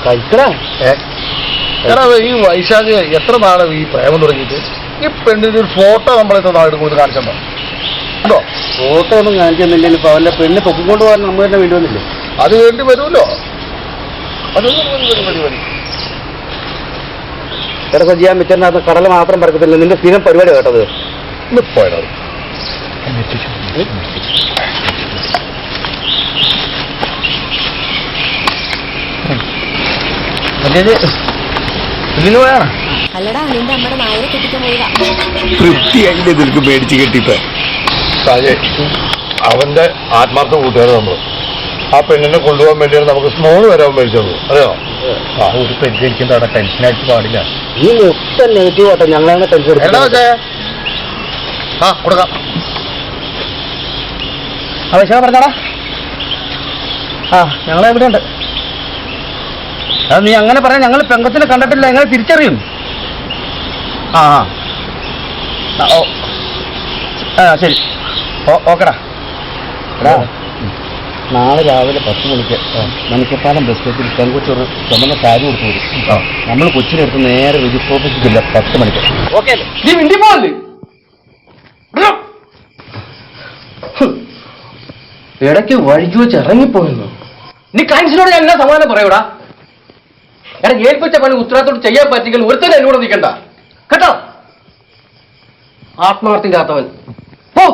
കഴിക്കടാ. എടാ ഈ വൈശാഖ് എത്ര നാളെ ഈ പ്രേമം തുടങ്ങിയിട്ട് ഈ പെണ്ണിന്റെ ഒരു ഫോട്ടോ നമ്മളെത്ര നാളെ കൊടുത്ത് കാണിച്ചോ? ഫോട്ടോ ഒന്നും കാണിച്ചെന്നില്ല. ഇപ്പൊ അവന്റെ പെണ്ണ് പൊക്കിക്കൊണ്ട് പോകാൻ നമ്മൾ തന്നെ വേണ്ടി വന്നില്ലേ? അത് വേണ്ടി വരുമല്ലോ. അതൊന്നും മതി. ഇടയ്ക്ക് ചെയ്യാൻ പറ്റുന്ന കടൽ മാത്രം പറക്കത്തില്ല. നിന്റെ സ്ഥിരം പരിപാടി കേട്ടത് പോയതാ. അല്ലടാ നിന്റെ അമ്മയുടെ നായരെ കെട്ടിക്കാൻ പോയതാ. തൃപ്തിയായില്ലേ നിനക്ക് മേടിച്ച് കെട്ടിപ്പോ? അവന്റെ ആത്മാർത്ഥ കൂട്ടുകാരെ നമ്മൾ ആ പെണ്ണിനെ കൊണ്ടുപോകാൻ വേണ്ടിയാണ് നമുക്ക് സ്മോൾ വരാൻ മേടിച്ചത്. അറിയോ? ആ ഒരു പെൻഷൻ അവിടെ ടെൻഷനായിട്ട് പാടില്ല. ഈ മൊത്തം നെഗറ്റീവ് ആട്ടോ. ഞങ്ങളാണ് ടെൻഷൻ കൊടുക്കാം. വിഷമം പറഞ്ഞോടാ. ഞങ്ങളെവിടെ ഉണ്ട്? അത് നീ അങ്ങനെ പറയാം. ഞങ്ങൾ പെങ്കത്തിനെ കണ്ടിട്ടില്ല. എങ്ങനെ തിരിച്ചറിയും? ശരി, ഓക്കെടാ. നാളെ രാവിലെ 10 മണിക്ക് മണിക്കപ്പാലം ബസ് സ്റ്റോപ്പിൽ പെങ്കൊച്ചൊരു ചുമന്ന സാരി കൊടുത്തു വരും. നമ്മൾ കൊച്ചിനെടുത്ത് നേരെ രജിസ്റ്റർ ഓഫീസില്ല 10 മണിക്ക്. ഓക്കെ. നീ മിണ്ടി പോകല്ലേ? ഇടയ്ക്ക് വഴിക്ക് വെച്ച് ഇറങ്ങിപ്പോയെന്നു. നീ ക്ലൈൻസിനോട് ഞാൻ എന്നാ സമാധാനം പറയൂടാ? എടാ ഏൽപ്പിച്ച പണി ഉത്തരവാദിത്തോട് ചെയ്യാൻ പറ്റിയെങ്കിൽ ഒരുത്തന്നെ എന്നോട് നിൽക്കണ്ട കേട്ടോ. ആത്മാർത്ഥില്ലാത്തവൻ പോ.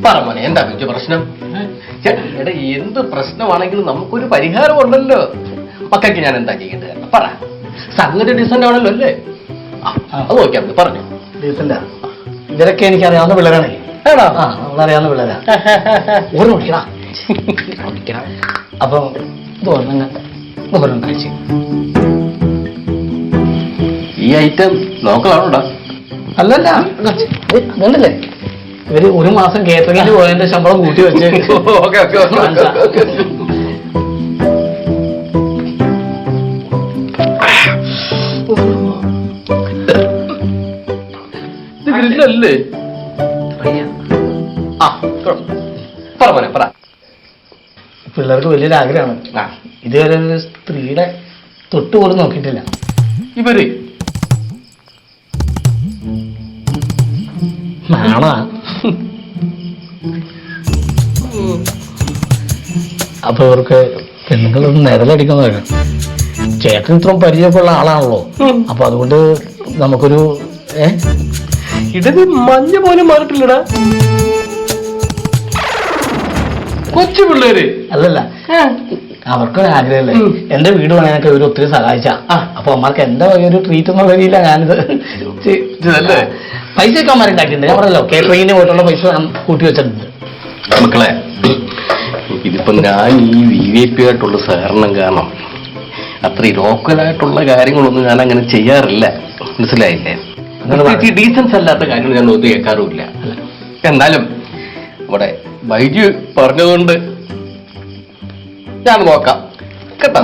പറമോനെ എന്താ വെച്ച പ്രശ്നം? എടാ എന്ത് പ്രശ്നമാണെങ്കിലും നമുക്കൊരു പരിഹാരം ഉണ്ടല്ലോ. മക്കൾക്ക് ഞാൻ എന്താ ചെയ്യേണ്ടത് പറ. സംഗതി ഡീസന്റ് ആണല്ലോ അല്ലേ? അത് നോക്കിയാ മതി. പറഞ്ഞു. ഡീസന്റാ. ഇവരൊക്കെ എനിക്ക് അറിയാവുന്ന പിള്ളേരാണേ. ആണോ? നമ്മളറിയാവുന്ന പിള്ളേരാ. ഓരോ വിളിക്കണം. അപ്പൊ ഇത് ഓരോന്നും കഴിച്ചു. ഈ ഐറ്റം ലോക്കലാണോടാ? അല്ലല്ല, അതുകൊണ്ടല്ലേ ഇവര് 1 മാസം കേറ്ററിംഗിന് പോയതിന്റെ ശമ്പളം കൂട്ടി വെച്ച്. ല്ലേ പിള്ളേർക്ക് വലിയൊരു ആഗ്രഹമാണ്. ഇതുവരെ ഒരു സ്ത്രീയുടെ തൊട്ടുപോലും നോക്കിയിട്ടില്ല ഇവര്. നാണാ. അപ്പൊ ഇവർക്ക് പെണ്ണുങ്ങളൊന്നും നിഴലടിക്കുന്നതാണ്. ചേട്ടൻ ഇത്രയും പരിചയമൊക്കെയുള്ള ആളാണല്ലോ. അപ്പൊ അതുകൊണ്ട് നമുക്കൊരു ഇടത് മഞ്ഞ പോലും മാറിട്ടില്ലടാ. കൊച്ചു പിള്ളേര് അല്ലല്ല, അവർക്കൊരു ആഗ്രഹമല്ലേ. എന്റെ വീട് പണിയാനൊക്കെ ഇവർ ഒത്തിരി സഹായിച്ച. അപ്പൊ അമ്മക്ക് എന്റെ ഒരു ട്രീറ്റ് എന്നുള്ള രീതിയിലാണ് ഞാനിത്. പൈസ ഒക്കെ അമ്മ ഉണ്ടാക്കിയിട്ടുണ്ട്. ഞാൻ പറഞ്ഞല്ലോ കേറ്ററിംഗിന് പോയിട്ടുള്ള പൈസ കൂട്ടി വെച്ചിട്ടുണ്ട്. മക്കളെ, ഇതിപ്പോ ഞാൻ ഈ VIP ആയിട്ടുള്ള സഹകരണം കാരണം അത്ര ലോക്കലായിട്ടുള്ള കാര്യങ്ങളൊന്നും ഞാൻ അങ്ങനെ ചെയ്യാറില്ല. മനസ്സിലായില്ലേ? ഡീസൻസ് അല്ലാത്ത കാര്യങ്ങൾ ഞാൻ ഒന്നും കേൾക്കാറുമില്ല. എന്നാലും നമ്മുടെ ബൈജു പറഞ്ഞതുകൊണ്ട് ഞാൻ നോക്കാം കേട്ടോ.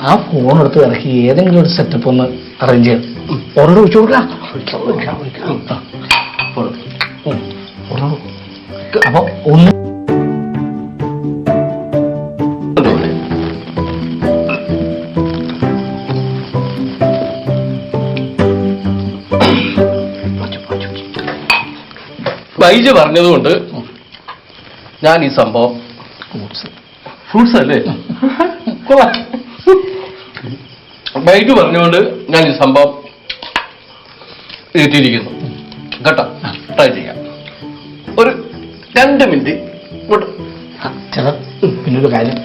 ആ ഫോൺ എടുത്ത് ഇറക്കി ഏതെങ്കിലും ഒരു സെറ്റപ്പ് ഒന്ന് അറേഞ്ച് ചെയ്യണം. ഓരോട് വിളിച്ചു കൊടുക്കാം. അപ്പൊ ഒന്ന് ബൈജു പറഞ്ഞതുകൊണ്ട് ഞാൻ ഈ സംഭവം ഫ്രൂട്ട്സ് അല്ലേ ബൈജു പറഞ്ഞുകൊണ്ട് ഞാൻ ഈ സംഭവം ഏറ്റിരിക്കുന്നു കേട്ടോ. ട്രൈ ചെയ്യാം. ഒരു 2 മിനിറ്റ് ചേട്ടാ. പിന്നൊരു കാര്യം,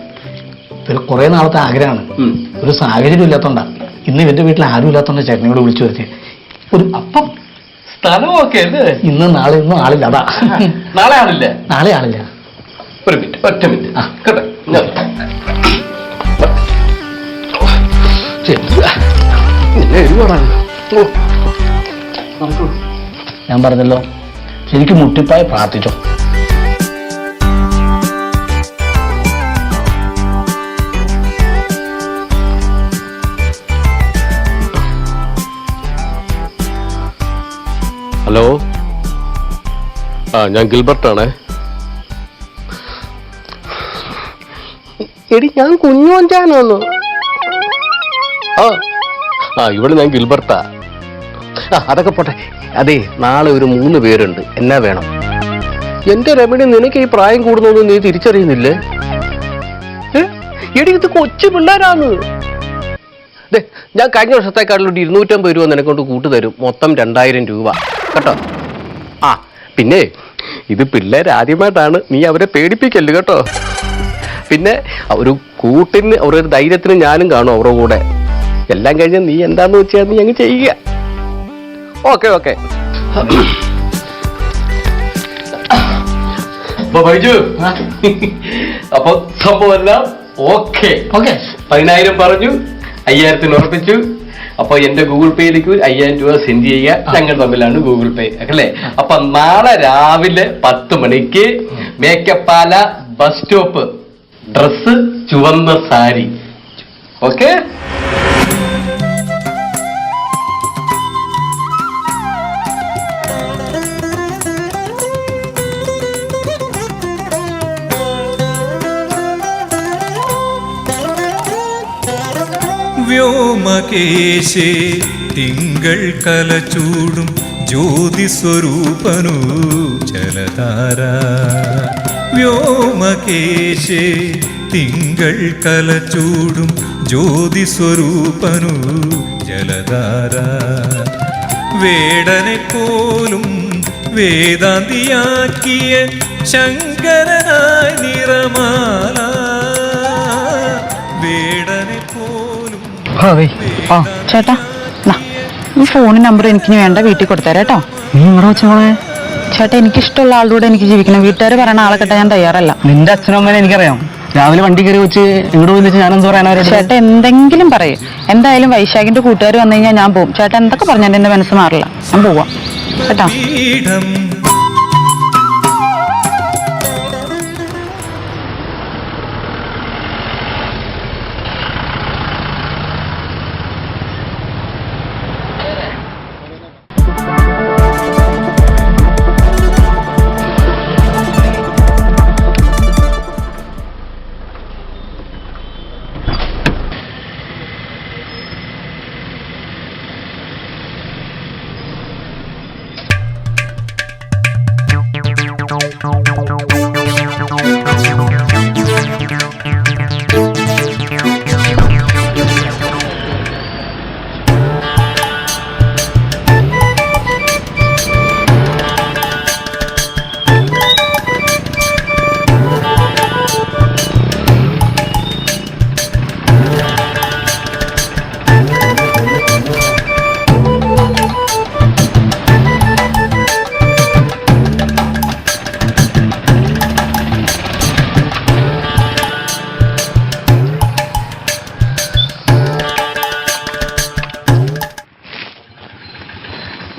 ഇതൊരു കുറെ നാളത്തെ ആഗ്രഹമാണ്. ഒരു സാഹചര്യം ഇല്ലാത്തോണ്ടാണ്. ഇന്ന് ഇവന്റെ വീട്ടിൽ ആരും ഇല്ലാത്തോണ്ട് ചേട്ടനോട് വിളിച്ചു വരുത്തി. ഒരു അപ്പം സ്ഥലമൊക്കെ അല്ലേ? ഇന്നും ആളില്ല. അതാ നാളെ ആളില്ല. നാളെ ആളില്ല. ഒരു മിനിറ്റ്, ഒറ്റ മിനിറ്റ് കേട്ടോ. ഞാൻ പറഞ്ഞല്ലോ, ശരിക്കും മുട്ടിപ്പായി പ്രാർത്ഥിച്ചോ. ഹലോ. ഞാൻ ഗിൽബർട്ടാണേ. എടി ഞാൻ കുഞ്ഞോഞ്ചാനോന്നു. ഇവിടെ ഞാൻ ഗിൽബർട്ടാ. അതൊക്കെ പോട്ടെ. അതെ, നാളെ ഒരു 3 പേരുണ്ട്. എന്നാ വേണം? എന്റെ രമണി, നിനക്ക് ഈ പ്രായം കൂടുന്നൊന്നും നീ തിരിച്ചറിയുന്നില്ലേ? എടി ഇത് കൊച്ചു പിള്ളേരാന്ന്. ഞാൻ കഴിഞ്ഞ വർഷത്തെക്കാട്ടിലോട്ട് 250 രൂപ നിനക്കൊണ്ട് കൂട്ടുതരും. മൊത്തം 2000 രൂപ കേട്ടോ. പിന്നെ ഇത് പിള്ളേർ ആദ്യമായിട്ടാണ്, നീ അവരെ പേടിപ്പിക്കല്ല് കേട്ടോ. പിന്നെ ഒരു കൂട്ടിന്, അവരൊരു ധൈര്യത്തിന് ഞാനും കാണും അവരുടെ കൂടെ. എല്ലാം കഴിഞ്ഞ് നീ എന്താന്ന് വെച്ചാൽ നീ അങ്ങ് ചെയ്യുക. ഓക്കെ. അപ്പൊ സംഭവം എല്ലാം ഓക്കെ. 10,000 പറഞ്ഞു, 5000 ഉറപ്പിച്ചു. അപ്പൊ എന്റെ ഗൂഗിൾ പേയിലേക്ക് 5000 രൂപ സെൻഡ് ചെയ്യുക. ഞങ്ങൾ തമ്മിലാണ് ഗൂഗിൾ പേ അല്ലേ? അപ്പൊ നാളെ രാവിലെ 10 മണിക്ക് മേക്കപ്പാല ബസ് സ്റ്റോപ്പ്, ഡ്രസ് ചുവന്ന സാരി. ഓക്കെ? വ്യോമകേശേ തിങ്കൾ കലചൂടും ജ്യോതിസ്വരൂപനു ജലധാര. വ്യോമകേശേ തിങ്കൾ കലചൂടും ജ്യോതിസ്വരൂപനു ജലധാര. വേടനെ പോലും വേദാന്തിയാക്കിയ ശങ്കരനായി നിറമാല. വേടനെ പോലും. ചേട്ടാ, ഈ ഫോണിൻ നമ്പർ എനിക്ക് വേണ്ട, വീട്ടിൽ കൊടുത്തരാം കേട്ടോ. നീ ഇവിടെ വെച്ചോളെ. ചേട്ടാ, എനിക്കിഷ്ടമുള്ള ആളുടെ എനിക്ക് ജീവിക്കണം. വീട്ടുകാർ പറയണ ആളെ കിട്ടാൻ ഞാൻ തയ്യാറല്ല. നിന്റെ അച്ഛനും അമ്മേനെ എനിക്കറിയാം. രാവിലെ വണ്ടി കയറി വെച്ച് ഇവിടെ പോയി ഞാൻ എന്ത് പറയാനോ. ചേട്ടാ എന്തെങ്കിലും പറയും. എന്തായാലും വൈശാഖിന്റെ കൂട്ടുകാർ വന്നു കഴിഞ്ഞാൽ ഞാൻ പോകും. ചേട്ടാ എന്തൊക്കെ പറഞ്ഞാൽ എന്റെ മനസ്സ് മാറില്ല. ഞാൻ പോവാം കേട്ടാ.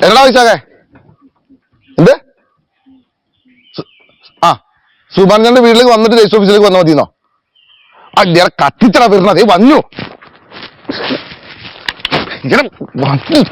എന്നടാ വൈശാഖേ? എന്ത്? സുബർജന്റെ വീട്ടിലേക്ക് വന്നിട്ട് രജിസ്റ്റർ ഓഫീസിലേക്ക് വന്നാൽ മതിയെന്നോ? അല്ല കത്തിച്ചട വരുന്നത് വന്നു. ഇങ്ങനെ വന്നു.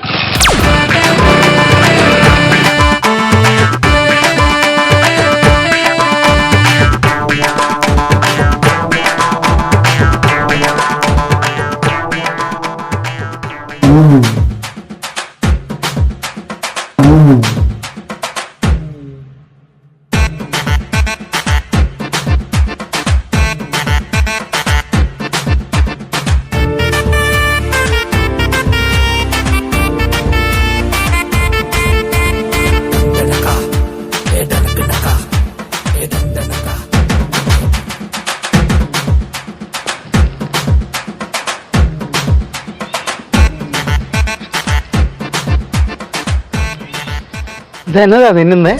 ഇതെന്നതാ തിന്നുന്നേ?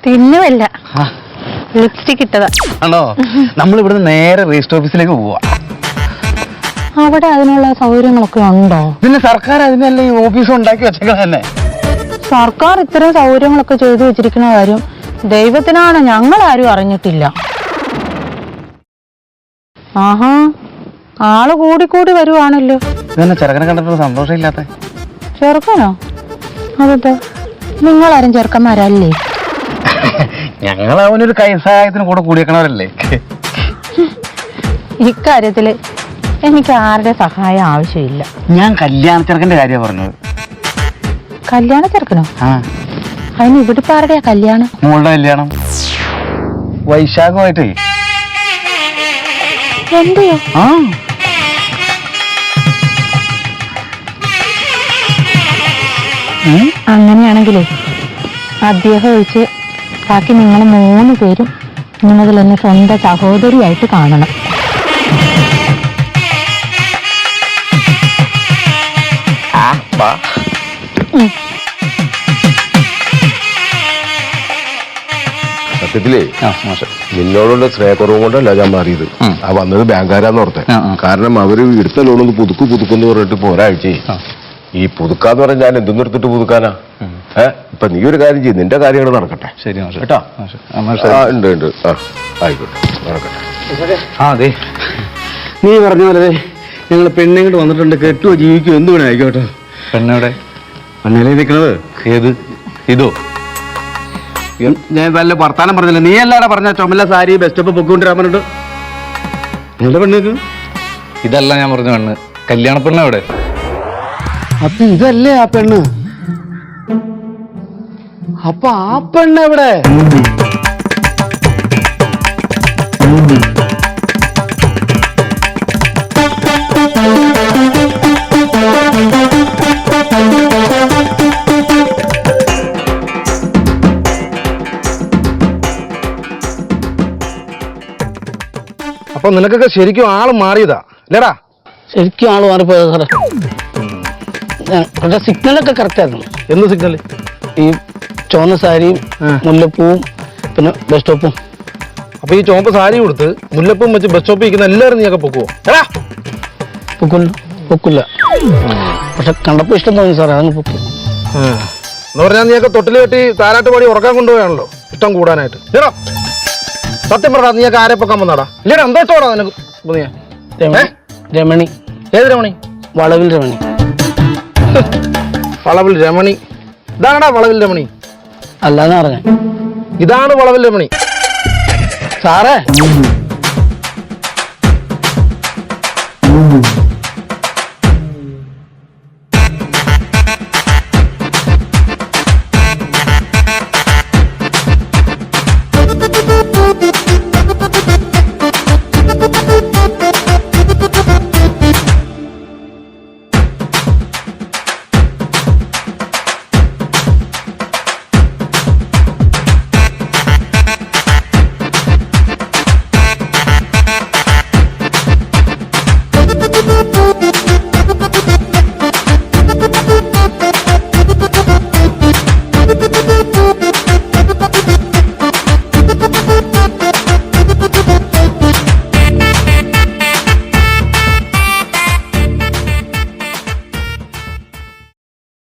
തിന്നുമല്ല, ലിപ്സ്റ്റിക് ഇട്ടതാ. ആണോ? നമ്മളിവിടുന്ന് നേരെ രജിസ്റ്റർ ഓഫീസിലേക്ക് പോവാ. അവിടെ അതിനുള്ള സൗകര്യങ്ങളൊക്കെ ഉണ്ടോ? പിന്നെ സർക്കാർ അതിനല്ലേ ഈ ഓഫീസ് ഉണ്ടാക്കി വെച്ചേക്കണ തന്നെ. സർക്കാർ ഇത്തരം സൗകര്യങ്ങളൊക്കെ ചെയ്തു വെച്ചിരിക്കുന്ന കാര്യം ദൈവത്തിനാണ്, ഞങ്ങളാരും അറിഞ്ഞിട്ടില്ല. ആഹാ, ആള് കൂടി വരുവാണല്ലോ. ഇതന്നെ ചെറുക്കനെ കണ്ടിട്ട് സന്തോഷമില്ലാത്ത. ചെറുക്കനോ? അതെന്താ, നിങ്ങളാരും ചെറുക്കന്മാരല്ലേ? ഞങ്ങൾ അവനൊരു കൈ സഹായത്തിന് കൂടെ കൂടിയേക്കണവരല്ലേ. ഇക്കാര്യത്തില് എനിക്ക് ആരുടെ സഹായം ആവശ്യമില്ല. ഞാൻ കല്യാണ ചെറുക്കന്റെ കാര്യമാണ് പറഞ്ഞത്. കല്യാണ ചെറുക്കനോ? ആ, അതിന് ഇവിടെ ഇപ്പൊ ആരുടെയാ കല്യാണം? മോളുടെ കല്യാണം വൈശാഖമായിട്ടേ. എന്റെയോ? ആ, അങ്ങനെയാണെങ്കിലേ അദ്ദേഹം ഒഴിച്ച് ബാക്കി നിങ്ങൾ 3 പേരും നിങ്ങളിൽ എന്നെ സ്വന്തം സഹോദരിയായിട്ട് കാണണം. സത്യത്തിലേ നിന്നോടുള്ള സ്നേഹക്കുറവും കൊണ്ടല്ല ഞാൻ മാറിയത്. ആ വന്നത് ബാങ്കുകാരാന്ന് ഓർത്തെ. കാരണം അവര് എടുത്ത ലോണൊന്ന് പുതുക്കുന്ന് പറഞ്ഞിട്ട് ഇപ്പൊ ഒരാഴ്ചയായി. ഈ പുതുക്കാന്ന് പറഞ്ഞാൽ ഞാൻ എന്തെന്ന് എടുത്തിട്ട് പുതുക്കാനാ? ഇപ്പൊ നീ ഒരു കാര്യം ചെയ്യും, നിന്റെ കാര്യങ്ങൾ നടക്കട്ടെ. ശരി കേട്ടോ? ഉണ്ട്. ആ ആയിക്കോട്ടെ, നടക്കട്ടെ. ആ, അതെ, നീ പറഞ്ഞ പോലെ ഞങ്ങൾ പെണ്ണിങ്ങോട്ട് വന്നിട്ടുണ്ട്. കെട്ടുവോ ജീവിക്കുവോ എന്ത് വേണേ ആയിക്കോട്ടെ. പെണ്ണെവിടെ? പെണ്ണല്ലേ നിൽക്കണത്? ഏത്? ഇതോ? ഞാൻ വല്ല വർത്താനം പറഞ്ഞില്ല. നീ അല്ലാടെ പറഞ്ഞ ചുമല സാരി ബെസ്റ്റപ്പ് പൊക്കൊണ്ടിരാൻ പറഞ്ഞിട്ട് നിങ്ങളുടെ പെണ്ണ് നിൽക്കും. ഇതല്ല ഞാൻ പറഞ്ഞ പെണ്ണ്. കല്യാണ പെണ്ണ് എവിടെ? അപ്പൊ ഇതല്ലേ ആ പെണ്ണ്? അപ്പൊ ആ പെണ്ണ് എവിടെ? അപ്പൊ നിനക്കൊക്കെ ശരിക്കും ആള് മാറിയതാ അല്ലേടാ? ശരിക്കും ആള് മാറിപ്പോയത് സാറേ. പക്ഷെ സിഗ്നലൊക്കെ കറക്റ്റ് ആയിരുന്നു. എന്ത് സിഗ്നല്? ഈ ചുവന്ന സാരിയും മുല്ലപ്പൂവും പിന്നെ ബസ് സ്റ്റോപ്പും. അപ്പൊ ഈ ചുവപ്പ് സാരി കൊടുത്ത് മുല്ലപ്പും വെച്ച് ബസ് സ്റ്റോപ്പിൽ ഇരിക്കുന്ന എല്ലാവരും നീയൊക്കെ പൊക്കുവോ? എടാ പൊക്കില്ല. പക്ഷെ കണ്ടപ്പോ ഇഷ്ടം തോന്നി സാറേ, അതങ്ങ് പൊക്കും. എന്ന് പറഞ്ഞാൽ നീയൊക്കെ തൊട്ടിൽ കെട്ടി താരാട്ട് പാടി ഉറക്കാൻ കൊണ്ടുപോയാണല്ലോ ഇഷ്ടം കൂടാനായിട്ട്. ഇല്ലടാ സത്യം പറഞ്ഞാ നീയൊക്കെ ആരെ പൊക്കാൻ വന്നാടാ? ഇല്ലടാ എന്താ ഇഷ്ടമാടാ നിനക്ക്? രമണി. ഏത് രമണി? വളവിൽ രമണി. വളവിൽ രമണി? ഇതാണടാ വളവിൽ രമണി? അല്ലാന്ന് പറഞ്ഞ ഇതാണ് വളവിൽ രമണി സാറേ.